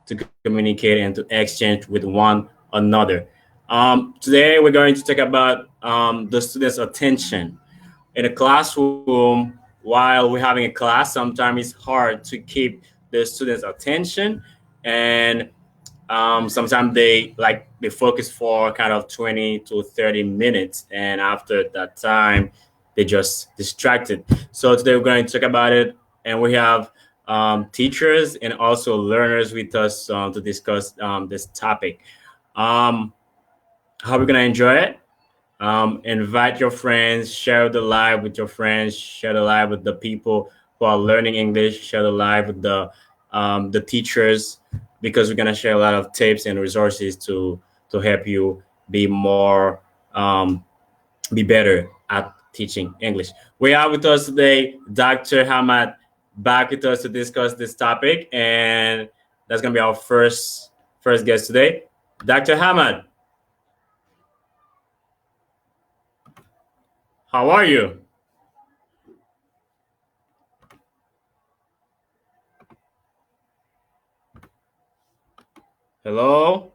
to communicate and to exchange with one another. Today, we're going to talk about the students' attention in a classroom. While we're having a class, sometimes it's hard to keep the students' attention, and sometimes they focus for kind of 20 to 30 minutes, and after that time they just distracted. So today we're going to talk about it, and we have teachers and also learners with us to discuss this topic. um, how we're going to enjoy it. Invite your friends, share the live with your friends, share the live with the people who are learning English, share the live with the teachers, because we're gonna share a lot of tips and resources to help you be more be better at teaching English. We have with us today Dr. Hamad back with us to discuss this topic, and that's gonna be our first guest today. Dr. Hamad, how are you? Hello?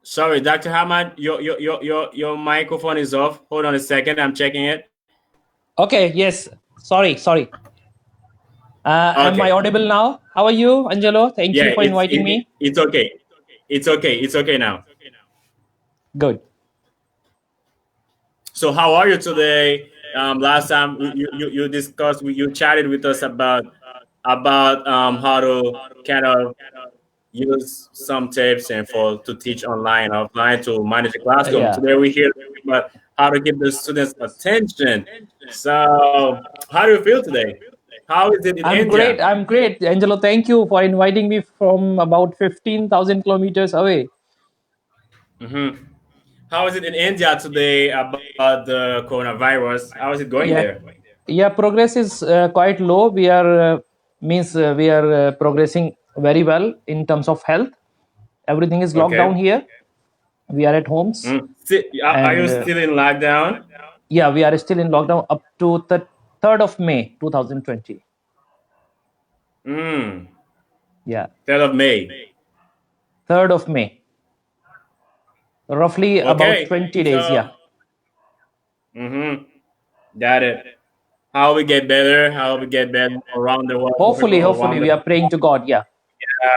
Sorry, Dr. Hamad, your microphone is off. Hold on a second, I'm checking it. Okay, yes. Sorry. Am I Okay. audible now? How are you, Angelo? Thank you Yeah, for inviting me. it's okay. It's okay now. Good. So how are you today? Last time you discussed, you chatted with us about how to kind of use some tips and for to teach online, offline, to manage the classroom. Yeah. Today we're here about how to keep the students' attention. So how do you feel today? How is it in I'm great. India? I'm great. Angelo, thank you for inviting me from about 15,000 kilometers away. Hmm. How is it in India today about the coronavirus? How is it going Yeah. there? Yeah, progress is quite low. We are we are progressing very well in terms of health. Everything is locked down Okay. here. We are at homes, Are you and still in lockdown? yeah, we are still in lockdown up to the 3rd of May 2020. Mm. Yeah, 3rd of May. 3rd of May. Roughly about Okay. 20 days. So, Yeah. mm-hmm. Got it. How we get better? How we get better around the world for people Hopefully, around the we are praying to God. Yeah.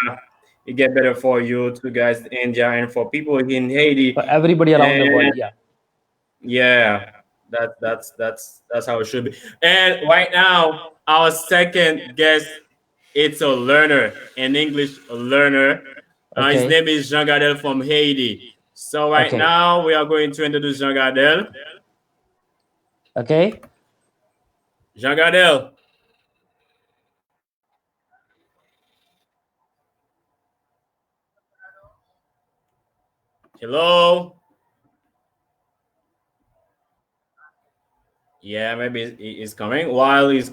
world? It get better for you two guys in India and for people in Haiti. For everybody around the world. And Yeah. yeah, that's how it should be. And right now, our second guest, it's a learner, an English learner. His Okay. name is Jean Gardel from Haiti. So right Okay. now, we are going to introduce Jean Gardel. Okay. Jean Gardel, hello. Yeah, maybe he's coming. While he's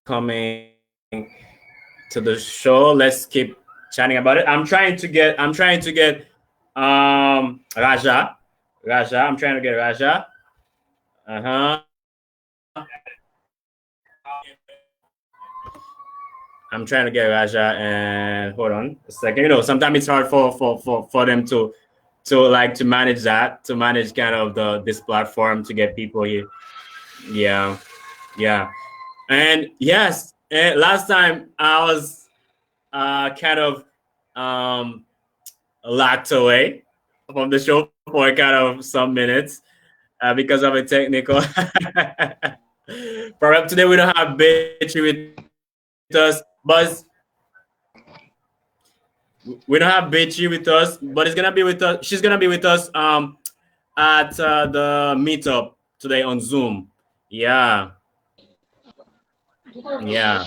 coming to the show, let's keep chatting about it. I'm trying to get Raja. Raja, I'm trying to get Raja. Uh-huh. I'm trying to get Raja, and hold on a second. Sometimes it's hard for them to manage that, to manage kind of this platform to get people here. Yeah, yeah. And yes, last time I was kind of um locked away from the show for kind of some minutes because of a technical. Perhaps today we don't have Bitchy with us, but we don't have Bitchy with us, but it's gonna be with us. She's gonna be with us at the meetup today on Zoom. Yeah, yeah.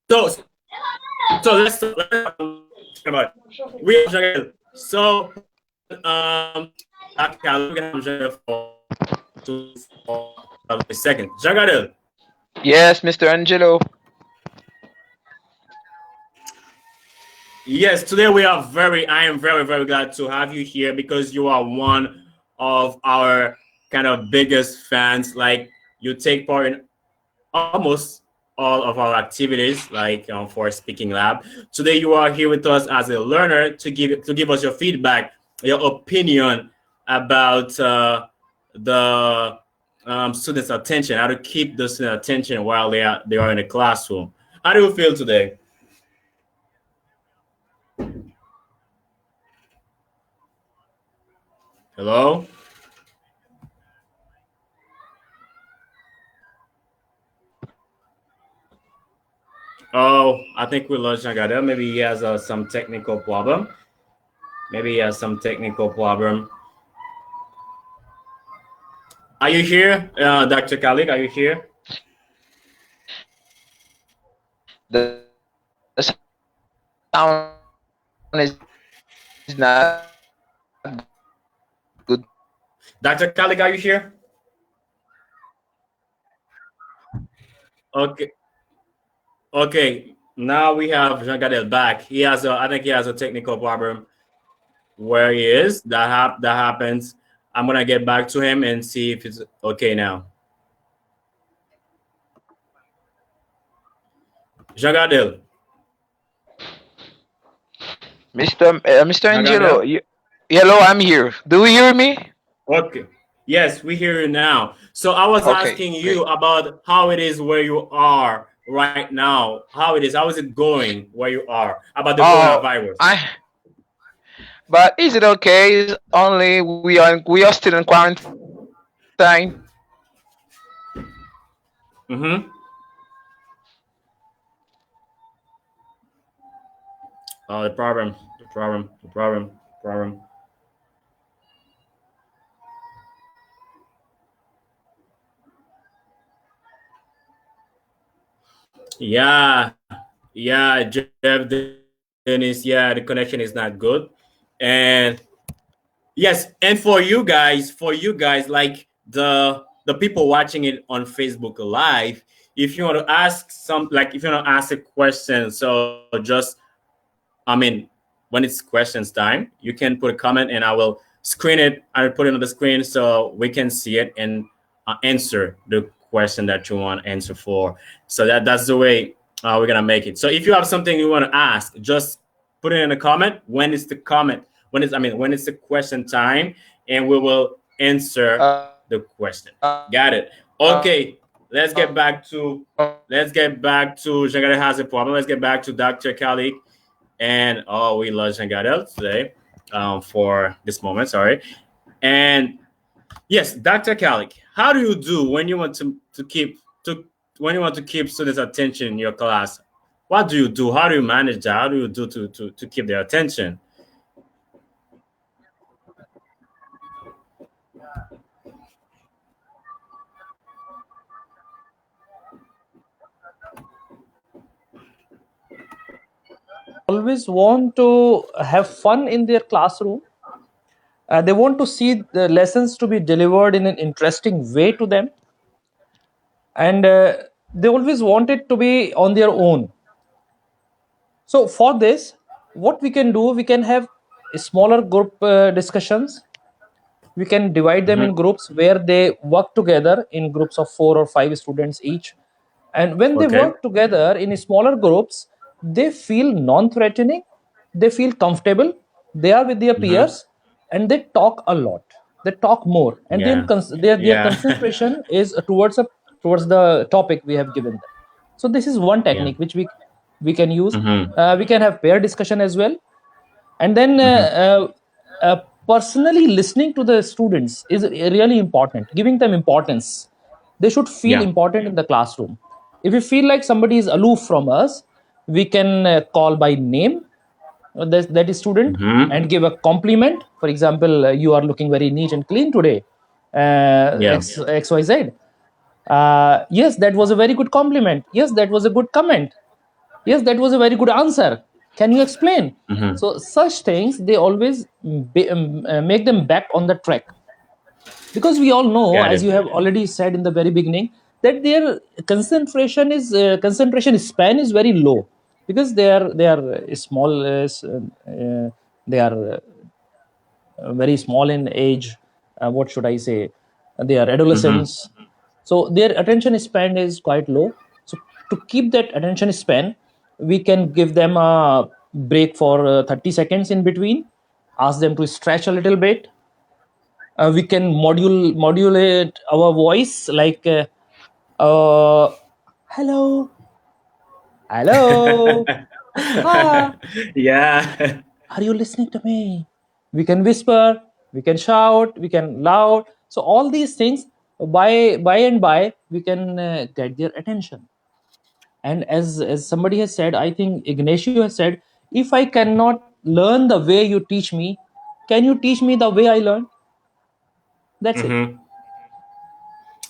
So let's talk about it. We have Jagal. So okay, we're gonna have Jagal for a second. Jagadel. Yes, Mr. Angelo. Yes, today we are I am very, very glad to have you here because you are one of our kind of biggest fans. Like you take part in almost all of our activities, like for speaking lab. Today, you are here with us as a learner to give us your feedback, your opinion about the students' attention, how to keep the student attention while they are in the classroom. How do you feel today? Hello. Oh, I think we lost Jagada. Maybe he has some technical problem. Maybe he has some technical problem. Are you here, Dr. Khaleeq? Are you here? The sound is not good. Dr. Khaleeq, are you here? Okay. Okay. Now we have Jean Gadel back. I think he has a technical problem where he is. That happens. I'm gonna get back to him and see if it's okay now. Jean Gadel. Mr. Jean Angelo, Gadel. hello, I'm here. Do you hear me? Okay. Yes, we hear you now. So I was Okay, asking you great. about how it is where you are right now. How is it going where you are about the Oh, coronavirus? I. But is it okay? It's only we are still in quarantine. Mm-hmm. The problem. Yeah, yeah, Jeff Dennis. Yeah, the connection is not good. And yes, and for you guys, like the people watching it on Facebook Live, if you want to ask if you want to ask a question, so just I mean, when it's questions time, you can put a comment and I will screen it. I will put it on the screen so we can see it and answer the question that you want to answer for. So that's the way we're gonna make it. So if you have something you want to ask, just put it in a comment. When it's the question time, and we will answer the question. Uh, Got it. Okay, let's get back to Jagare has a problem. Let's get back to Dr. Khaleeq. And oh, we lost Jangadel today for this moment. Sorry. And yes, Dr. Khaleeq, how do you do when you want to when you want to keep students' attention in your class? What do you do? How do you manage that? How do you do to keep their attention? Always want to have fun in their classroom. They want to see the lessons to be delivered in an interesting way to them, and they always want it to be on their own. So for this, what we can do, we can have smaller group discussions. We can divide them Hmm. in groups where they work together in groups of 4 or 5 students each. And when they Okay. work together in smaller groups, they feel non-threatening, they feel comfortable, they are with their Hmm. peers, and they talk a lot. They talk more, and then Yeah. their Yeah. concentration is towards the topic we have given them. So this is one Yeah. technique which we can use. Hmm. We can have pair discussion as well, and then Hmm. personally listening to the students is really important, giving them importance. They should feel Yeah. important in the classroom. If we feel like somebody is aloof from us, we can call by name that is student, Hmm. and give a compliment. For example, you are looking very neat and clean today, Yeah. xyz. Yes, that was a very good compliment. Yes, that was a good comment. Yes, that was a very good answer. Can you explain? Hmm. So such things, they always make them back on the track, because we all know, Got as it. you have already said in the very beginning, that their concentration span is very low, because they are small, they are very small in age. What should I say? they are Mm-hmm. adolescents, so their attention span is quite low. So to keep that attention span, we can give them a break for 30 seconds in between, ask them to stretch a little bit. We can modulate our voice like uh, hello, hello, ha, Yeah. are you listening to me? We can whisper, we can shout, we can loud. So all these things, by and by, we can get their attention. And as somebody has said, I think Ignacio has said, if I cannot learn the way you teach me, can you teach me the way I learn? That's it. Mm-hmm.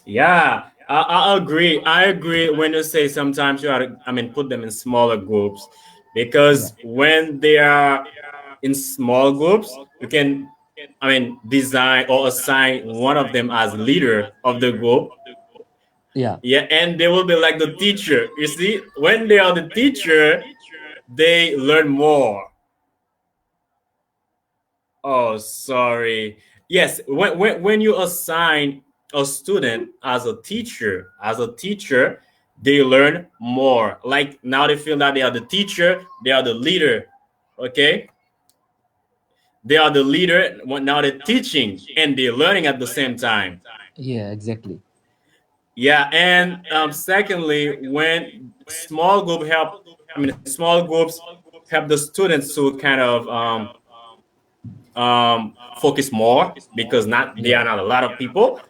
Yeah, I agree. I agree when you say sometimes you are, I mean, put them in smaller groups Yeah, because when they are in small groups, you can, I mean, design or assign one of them as leader of the group. yeah, Yeah, and they will be like the teacher. You see, when they are the teacher, they learn more. Oh, sorry. Yes, when you assign a student as a teacher, they learn more. Like now they feel that they are the teacher, they are the leader. Okay? They are the leader, now they're teaching and they're learning at the same time. yeah, exactly. Yeah, and secondly, when small group help, I mean, small groups help the students to kind of focus more because not Yeah, there are not a lot of people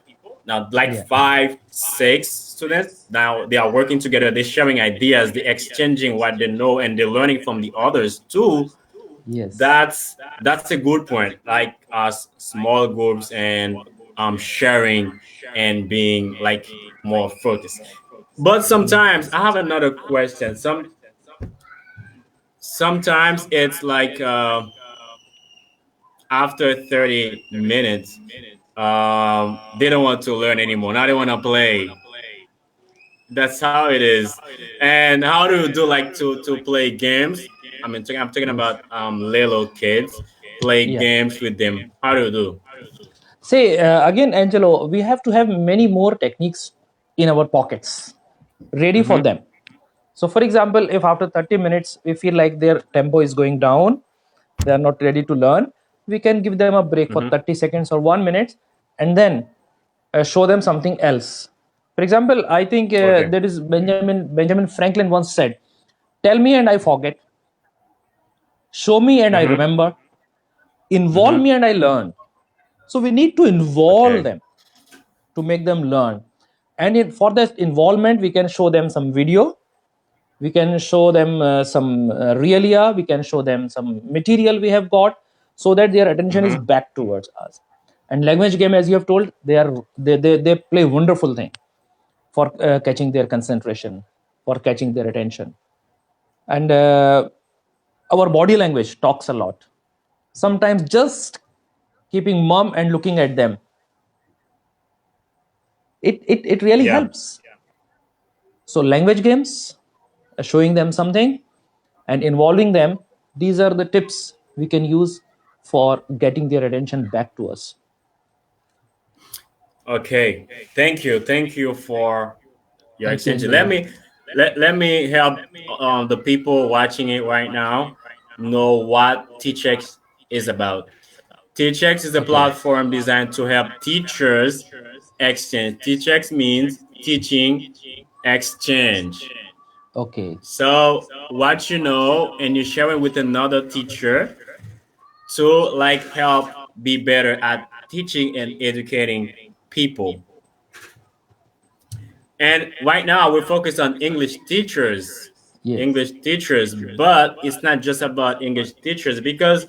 now, like yeah, 5 6 students now they are working together, they're sharing ideas, they're exchanging what they know and they're learning from the others too. yes, That's a good point, like us small groups and sharing and being like more focused. But yeah, sometimes I have another question. Sometimes it's like after 30 minutes, they don't want to learn anymore. Now they want to play. That's how it is. And how do you do like to play games? I mean, I'm talking yes, about little kids play yeah. games with them. How do you do? Say again, Angelo, we have to have many more techniques in our pockets, ready for Mm-hmm. them. So, for example, if after 30 minutes we feel like their tempo is going down, they are not ready to learn, we can give them a break for Mm-hmm. 30 seconds or 1 minute and then show them something else. For example, I think Okay. there is Benjamin Franklin once said, "Tell me and I forget, show me and I Mm-hmm. remember, involve Mm-hmm. me and I learn." So we need to involve Okay. them to make them learn. And for that involvement, we can show them some video, we can show them some realia, we can show them some material we have got, so that their attention is Mm-hmm. back towards us. And language game, as you have told, they play wonderful thing for catching their concentration, for catching their attention. And our body language talks a lot. Sometimes just keeping mum and looking at them, it really Yeah. helps. So language games, showing them something and involving them, these are the tips we can use for getting their attention back to us. Okay. Thank you. Thank you for your Thank you, extension. Angelo. Let me help the people watching it right now know what TChex is about. TChex is a Okay. platform designed to help teachers exchange. TChex means teaching exchange. Okay. So what you know and you share it with another teacher to like help be better at teaching and educating people. And right now we're focused on Yes. English teachers, but it's not just about English teachers because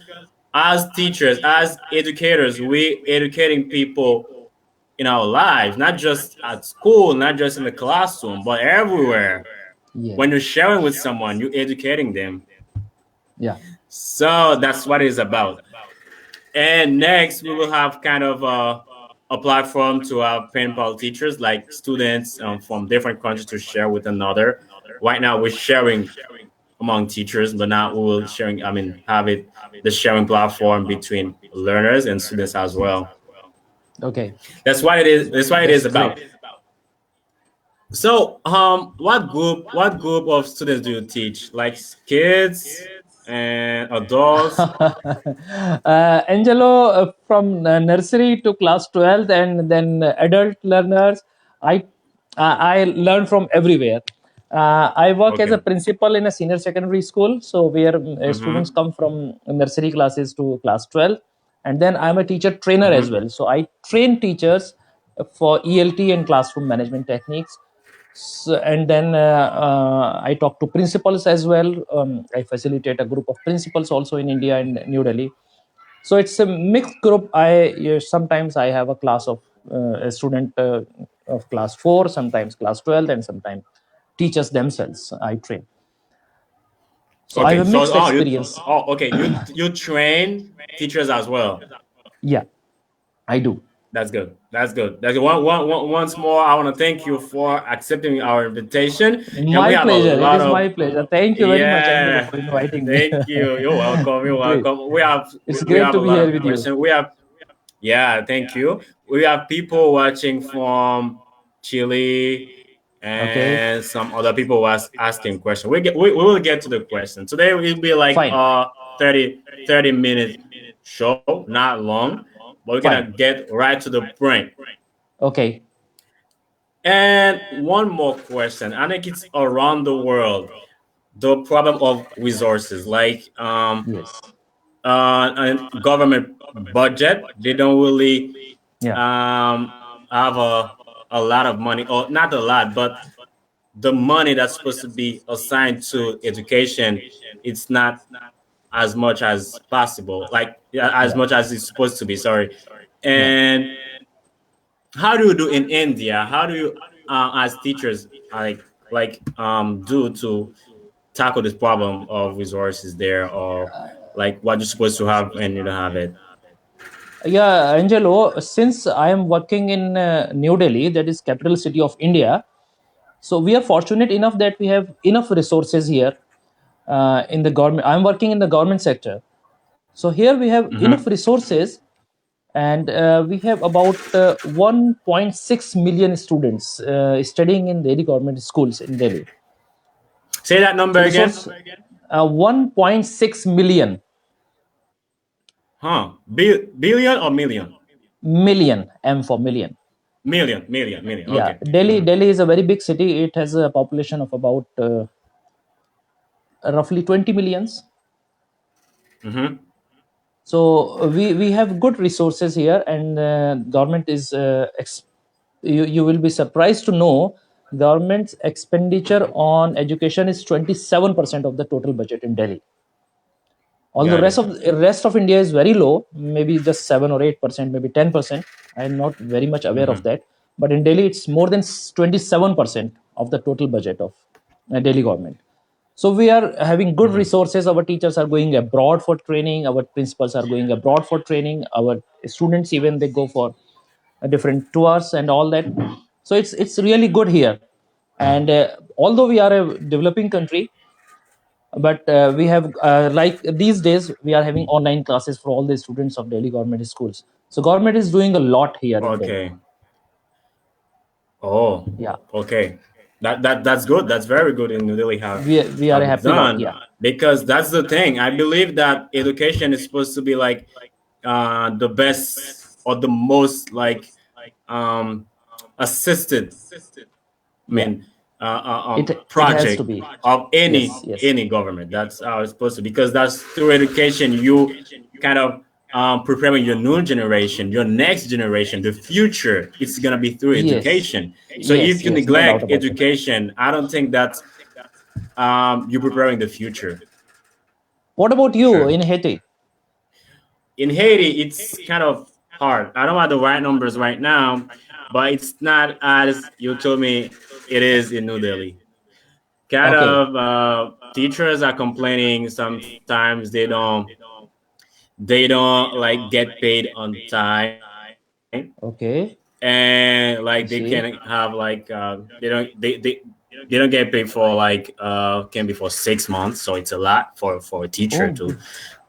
as teachers, as educators, we educating people in our lives, not just at school, not just in the classroom, but everywhere. Yeah. When you're sharing with someone, you're educating them. Yeah. So that's what it's about. And next, we will have kind of a platform to have pen pal teachers, like students from different countries to share with another. Right now, we're sharing among teachers, but now we will sharing. I mean, have it the sharing platform between learners and students as well. Okay, That's what it is. That's what it is that's great. about. So, what group of students do you teach? Like kids and adults? Angelo, from nursery to class 12th, and then adult learners, I I learn from everywhere. I work as a Okay. principal in a senior secondary school, so where students Mm-hmm. come from nursery classes to class 12, and then I'm a teacher trainer as Mm-hmm. well. So I train teachers for ELT and classroom management techniques. So, and then I talk to principals as well. I facilitate a group of principals also in India and New Delhi. So it's a mixed group. Sometimes I have a class of a student of class 4, sometimes class 12, and sometimes teachers themselves I train. So I have Okay. a So, mixed experience. okay. You train teachers as well. Yeah, I do. That's good. That's good. That's good. Once more, I want to thank you for accepting our invitation. And we My have a pleasure. It lot is of, my pleasure. Thank you very much, Angelo, yeah. for inviting me. Thank you. You're welcome. You're Great. welcome. We have It's we great have to a be lot here of with you. questions. Yeah. Thank you. We have people watching from Chile Okay. and some other people was asking questions. We will get to the question. Today will be like Fine. 30 minute show, not long, but we're gonna Fine. get right to the point. Okay. And one more question. I think it's around the world. The problem of resources, like Yes. and government budget, they don't really Yeah. have a lot of money, or not a lot, but the money that's supposed to be assigned to education, it's not as much as possible, like yeah, as Yeah. much as it's supposed to be. Sorry. Yeah. And how do you do in India? How do you, as teachers, do to tackle this problem of resources there, or like what you're supposed to have and you don't have it? Yeah, Angelo, since I am working in New Delhi, that is capital city of India, so we are fortunate enough that we have enough resources here in the government. I'm working in the government sector. So here we have enough Hmm. resources, and we have about 1.6 million students studying in Delhi government schools in Delhi. Say that number So again. resource 1.6 million. Huh? Billion or million? Million, M for million. Million. Yeah, Okay. Delhi is a very big city. It has a population of about roughly 20 millions. Mm-hmm. So we have good resources here, and government is you will be surprised to know government's expenditure on education is 27% of the total budget in Delhi. Although Got it. rest of India is very low, maybe just 7 or 8%, maybe 10%. I'm not very much aware of Mm-hmm. that, but in Delhi it's more than 27% of the total budget of Delhi government. So we are having good Mm-hmm. resources. Our teachers are going abroad for training. Our principals are going abroad for training. Our students, even they go for different tours and all that. So it's really good here. And although we are a developing country, but we have like these days we are having online classes for all the students of Delhi government schools. So government is doing a lot here in Delhi. Okay. Oh, Yeah, okay. That's good. That's very good in New Delhi we are a have it happy lot. done, Yeah, because that's the thing. I believe that education is supposed to be like the best or the most like um assisted, I yeah. mean, It has to project be. of Yes, yes, any government. That's how it's supposed to, because that's through education you kind of preparing your new generation, your next generation, the future. It's gonna be through yes, education. So yes, if you yes. No doubt neglect about it. education, I don't think that's you're preparing the future. What about you Sure. in Haiti? In Haiti, it's kind of hard. I don't have the right numbers right now, but it's not as you told me it is in New Delhi. Kind Okay, of teachers are complaining sometimes they don't like get paid on time, okay. and like they I can see. have like they don't get paid for like can be for 6 months, so it's a lot for a teacher Oh,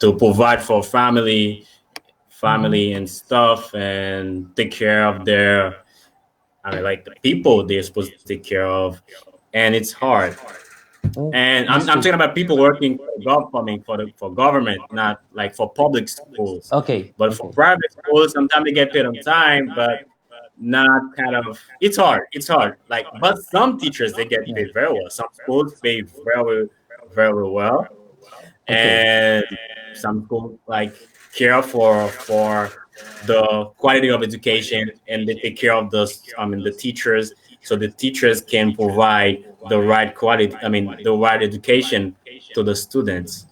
to provide for family family and stuff and take care of their, I mean, like the people they're supposed to take care of, and it's hard. Oh, And I'm understood. talking about people working for government, for government, not like for public schools. Okay, But for okay. private schools, sometimes they get paid on time, but not kind of. It's hard. It's hard. Like, but some teachers they get Yeah. paid very well. Some schools pay very, very well, Okay. and some schools like care for the quality of education, and they take care of the the teachers, so the teachers can provide the right quality, the right education to the students.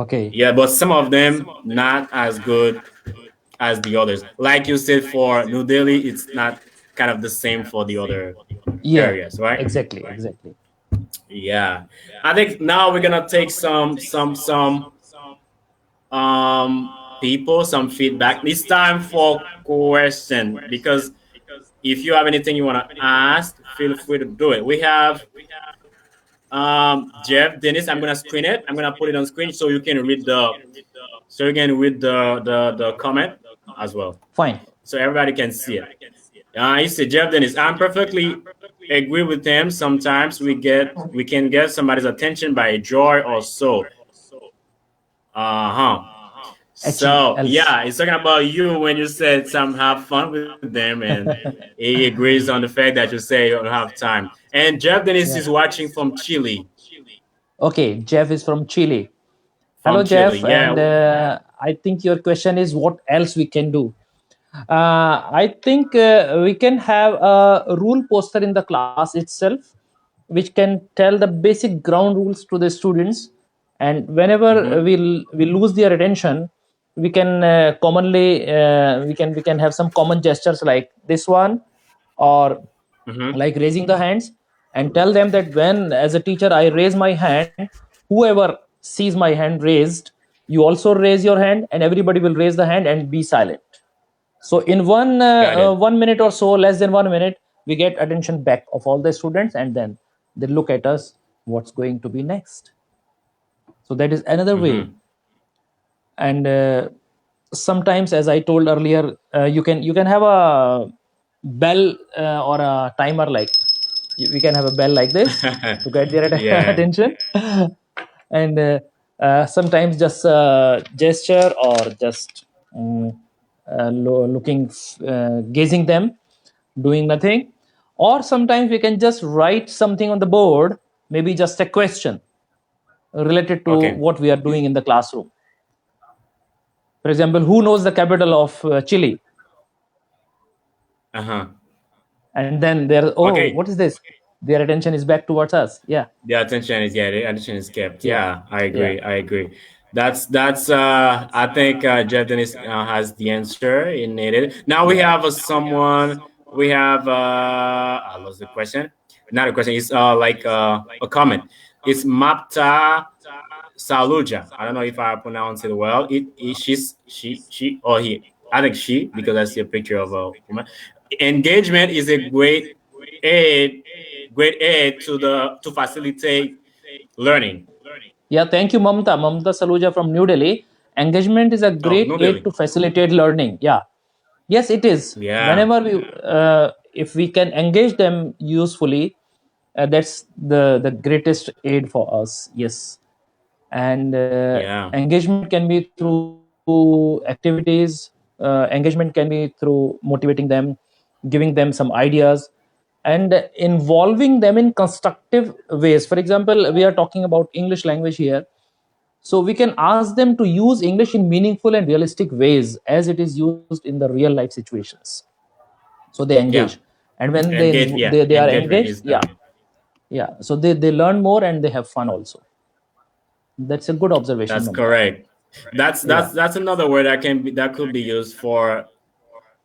Okay. Yeah, but some of them not as good as the others. Like you said, for New Delhi, it's not kind of the same for the other Yeah. areas, right? Exactly. Exactly. Yeah, I think now we're gonna take some some feedback. It's time for question, because if you have anything you want to ask, feel free to do it. We have Jeff Dennis. I'm gonna screen it. I'm gonna put it on screen so you can read the comment as well, Fine. so everybody can see it. He said, Jeff Dennis, I'm perfectly agree with him. Sometimes we can get somebody's attention by joy or so. Uh-huh. So else. yeah, he's talking about you when you said some have fun with them, and he agrees on the fact that you say you don't have time. And Jeff Dennis Yeah. is watching from Chile. Okay. Jeff is from Chile. Hello, From Chile, Jeff. yeah. And I think your question is what else we can do. I think we can have a rule poster in the class itself, which can tell the basic ground rules to the students. And whenever Mm-hmm. we lose their attention, we can commonly we can have some common gestures like this one, or Mm-hmm. like raising the hands, and tell them that when as a teacher I raise my hand, whoever sees my hand raised, you also raise your hand, and everybody will raise the hand and be silent. So in Got it. 1 minute or so, less than 1 minute, we get attention back of all the students, and then they look at us. What's going to be next? So that is another way. Mm-hmm. And sometimes, as I told earlier, you can have a bell or a timer, like we can have a bell like this to get their Yeah. attention. And sometimes just gesture, or just looking, gazing them, doing nothing. Or sometimes we can just write something on the board, maybe just a question related to Okay. what we are doing in the classroom. For example, who knows the capital of Chile? Uh-huh. And then they're, oh, Okay. what is this? Their attention is back towards us. Yeah. The attention is kept. Yeah. Yeah, I Yeah. agree. I agree. That's I think Jeff Dennis has the answer in needed. Now we Yeah. have someone. We have I lost the question. Not a question. It's like a comment. It's Mapta Saluja. I don't know if I pronounce it well. She or he. I think she, because I see a picture of a woman. Engagement is a aid great aid to facilitate learning. Yeah, thank you, Mamta Saluja from New Delhi. Engagement is a Oh, great New aid Delhi. to facilitate learning. Yeah, yes, it is. Yeah, Whenever if we can engage them usefully, that's the greatest aid for us. Yes. And yeah, engagement can be through activities. Engagement can be through motivating them, giving them some ideas, and involving them in constructive ways. For example, we are talking about English language here, so we can ask them to use English in meaningful and realistic ways as it is used in the real life situations. So they engage, yeah. and when Engage. Yeah, they are engagement engaged, is yeah, yeah, so they learn more and they have fun also. That's a good observation, that's Mamta. correct. Yeah. That's another word that could be used for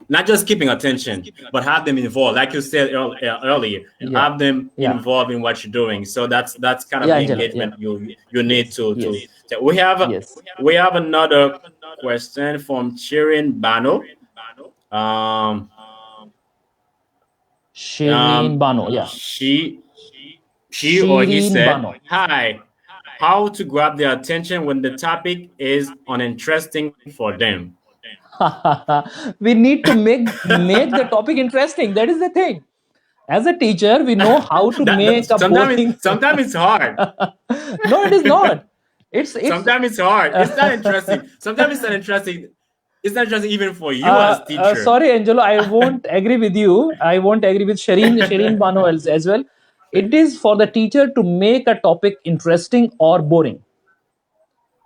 not just keeping attention, but have them involved. Like you said earlier, Yeah. have them Yeah. involved in what you're doing. So that's kind of Yeah, the Angela. Yeah. engagement you need Yes. to. Yes. Yes. We have another question from Chirin Bano. Um, Shireen Bano. Yeah. she or he Shireen said, Bano. "Hi, how to grab their attention when the topic is uninteresting for them?" We need to make the topic interesting. That is the thing. As a teacher, we know how to make a boring. Sometimes it's hard. No, it is not. It's Sometimes it's hard. It's not interesting. Sometimes it's not interesting. It's not interesting even for you as teacher. sorry, Angelo, I won't agree with you. I won't agree with Shireen Bano as well. It is for the teacher to make a topic interesting or boring.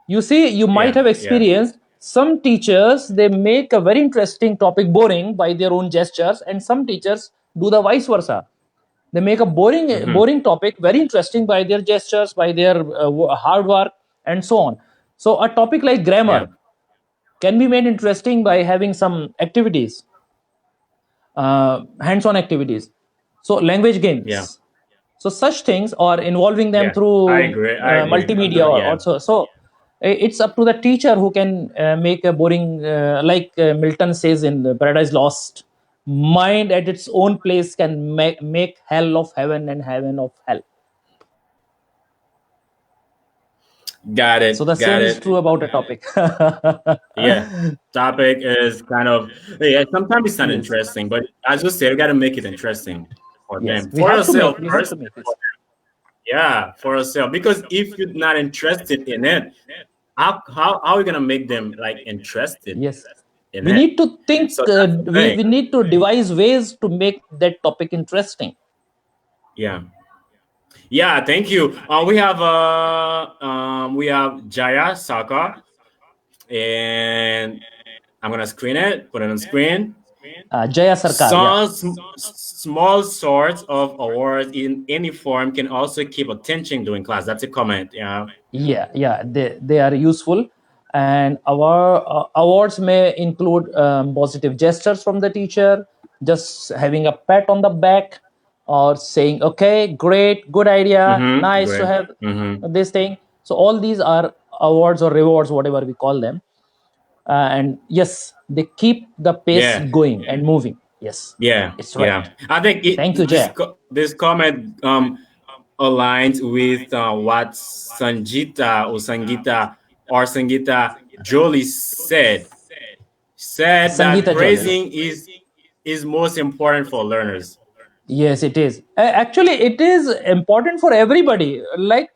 You see, you might Yeah, have yeah. experienced some teachers, they make a very interesting topic boring by their own gestures, and some teachers do the vice versa. They make a Hmm. boring topic very interesting by their gestures, by their hard work, and so on. So a topic like Yeah, grammar can be made interesting by having some activities, hands-on activities. So language yeah, games, so such things, or involving them yeah. I through agree. I agree. multimedia or Yeah. also. So it's up to the teacher who can make a boring, like Milton says in Paradise Lost, mind at its own place can make hell of heaven and heaven of hell. Got So it. the Got same is it. true about a topic. Yeah. Topic is kind of, yeah, sometimes it's not Yes, interesting, but as you said, you gotta make it interesting for yes, them. For yourself we have first. to make it. Yeah, for yourself. Because if you're not interested in it, how are you gonna make them like interested Yes, in we it? need to think, So that's the thing. we need to devise ways to make that topic interesting. Yeah. Yeah, thank you. We have Jaya Saka, and I'm gonna screen it, put it on screen. Jaya Sarkar, yeah. Small sorts of awards in any form can also keep attention during class. That's a comment. Yeah. Yeah, they are useful. And our awards may include positive gestures from the teacher, just having a pat on the back, or saying, okay, great, good idea, Mm-hmm. nice to Great. have Mm-hmm. this thing. So all these are awards or rewards, whatever we call them. And yes, they keep the pace Yeah. going and moving. Yes, Yeah. it's right. Yeah. I think Thank you, Jaya. this comment aligns with what Sangeeta Jolie said that Sangeeta Jolie. praising is most important for learners. Yes, it is. Actually, it is important for everybody, like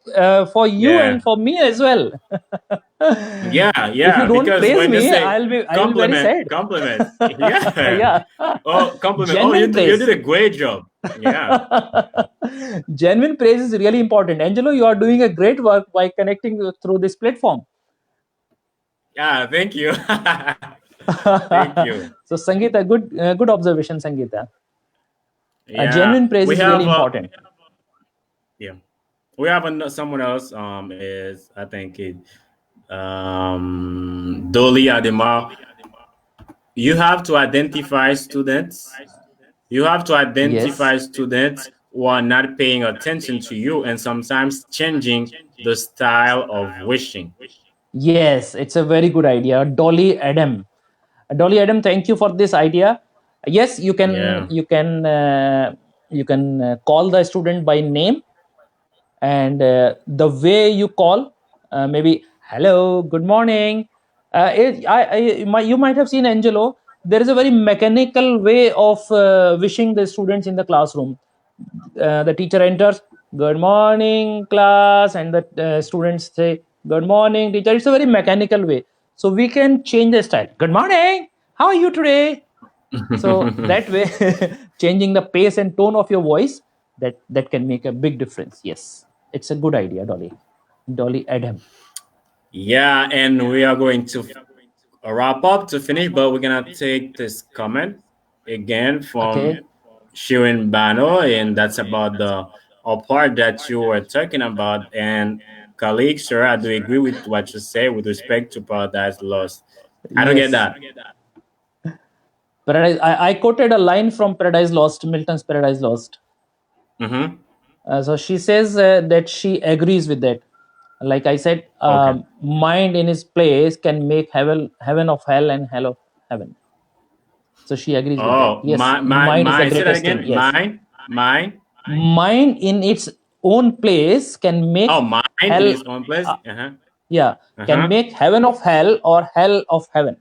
for you Yeah. and for me as well. Yeah, If you yeah, don't because praise when they me, say I'll be very sad. compliment, yeah. Yeah, Oh, compliment. Oh, genuine you did praise. a great job. Yeah. Genuine praise is really important. Angelo, you are doing a great work by connecting through this platform. Yeah, thank you. Thank you. So, Sangeeta, good observation, Sangeeta. Yeah, Genuine praise we is really have important. yeah. We have someone else is I think it Dolly Adema. You have to identify students. You have to Yes. identify students who are not paying attention to you and sometimes changing the style of wishing. Yes, it's a very good idea. Dolly Adam, thank you for this idea. Yes, Yeah. you can call the student by name, and the way you call, maybe hello, good morning. You might have seen Angelo. There is a very mechanical way of wishing the students in the classroom. The teacher enters, good morning, class, and the students say, good morning, teacher. It's a very mechanical way. So we can change the style. Good morning. How are you today? So that way, changing the pace and tone of your voice, that can make a big difference. Yes, it's a good idea, Dolly Adam. Yeah, and we are going to wrap up to finish, but we're gonna take this comment again from Okay. Shirin Bano, and that's about the a part that you were talking about. And colleague, sir, I do agree with what you say with respect to Paradise Lost. I don't get Yes. that. Paradise. I quoted a line from Paradise Lost, Milton's Paradise Lost. Mm-hmm. So she says that she agrees with that. Like I said, Okay. mind in his place can make heaven of hell and hell of heaven. So she agrees with that. Oh, Yes, mind is the say that greatest thing. again. Yes, Mine. mind in its own place can Oh, make mine in hell. its own place. Uh, Uh huh. yeah, Uh can huh. make heaven of hell or hell of heaven.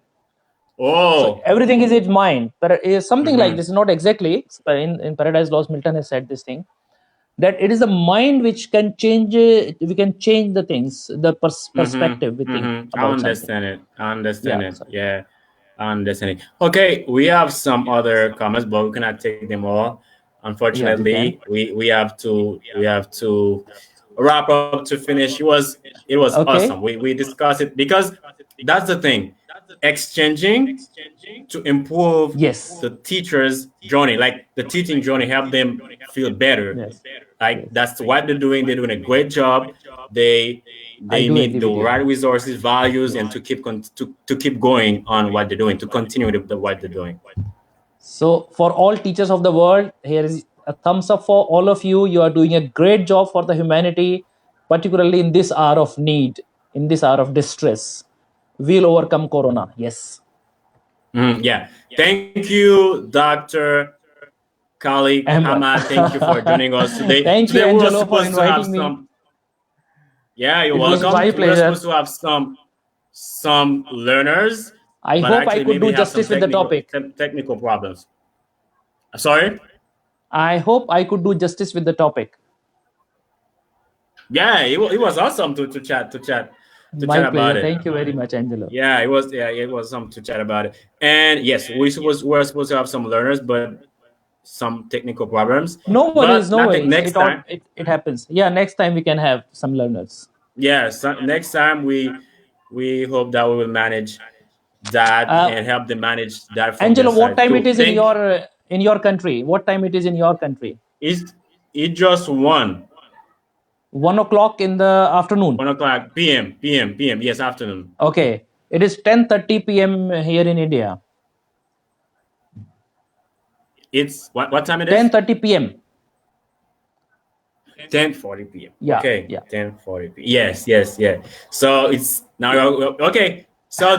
So Oh. everything is in mind. But something like Mm-hmm. this, not exactly. But in Paradise Lost, Milton has said this thing, that it is the mind which can change. We can change the things, the perspective we Mm-hmm. think Mm-hmm. I about something. understand it. I understand Yeah. it. Sorry. Yeah. I understand it. Okay, we have some other comments, but we cannot take them all. Yeah, we Unfortunately, can. we have to wrap up to finish. It was awesome. Okay. We discussed it because that's the thing. Exchanging to improve Yes. the teacher's journey, like the teaching journey, help them feel better. Yes. Like Yes. that's what they're doing. They're doing a great job. They I they do agree need the with you. right resources, values, and Yes. to keep going on what they're doing, to continue what they're doing. So, for all teachers of the world, here is a thumbs up for all of you. You are doing a great job for the humanity, particularly in this hour of need, in this hour of distress. We'll overcome Corona. Yes. Yeah. Thank you, Dr. Khaleeq Ahmad. Ahmad. Thank you for joining us today. Thank you, Today we were Angelo, for supposed to have inviting me. some. Yeah, you're It was welcome. my We were pleasure. supposed to have some learners, I but hope I actually could maybe do have some justice with the topic. technical problems. Sorry. I hope I could do justice with the topic. Yeah, it was awesome to chat My about pleasure. it. Thank you very much, Angelo. Yeah, it was something to chat about it. And yes, we're supposed to have some learners, but some technical problems. No But worries, I no think worries. next It all time, it happens. Yeah, next time we can have some learners. yeah, next time we hope that we will manage that Uh, and help them manage that from their Angelo, what side. time it Cool. is in your country? What time it is in your country? It's it just 1 o'clock in the afternoon. 1 o'clock p.m. Yes, afternoon. Okay, it is 10:30 p.m. here in India. It's what time it is? 10:30 p.m. 10:40 p.m. Yeah, Okay, yeah. 10:40 p.m. Yes, yeah. So it's now okay. So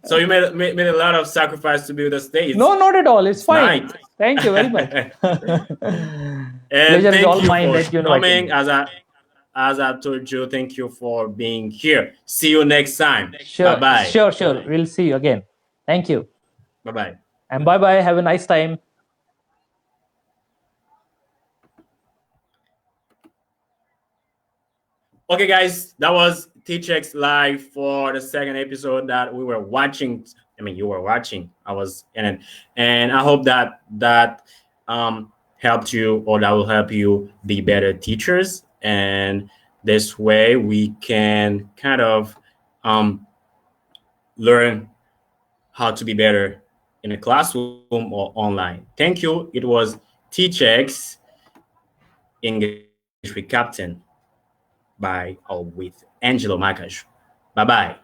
so you made a lot of sacrifice to be with us today. It's No, not at all. It's it's night. fine. Thank you very much. And Pleasure is thank all you mine for that you invited coming. me. As I told you, thank you for being here. See you next time. Bye Sure, bye. sure, sure. We'll see you again. Thank you. Bye bye. And bye bye. Have a nice time. Okay, guys, that was TChex Live for the second episode that we were watching. I mean, you were watching. I was in it, and I hope that helped you, or that will help you be better teachers. And this way, we can kind of um, learn how to be better in a classroom or online. Thank you. It was TChex English with Captain by or with Angelo Makash. Bye bye.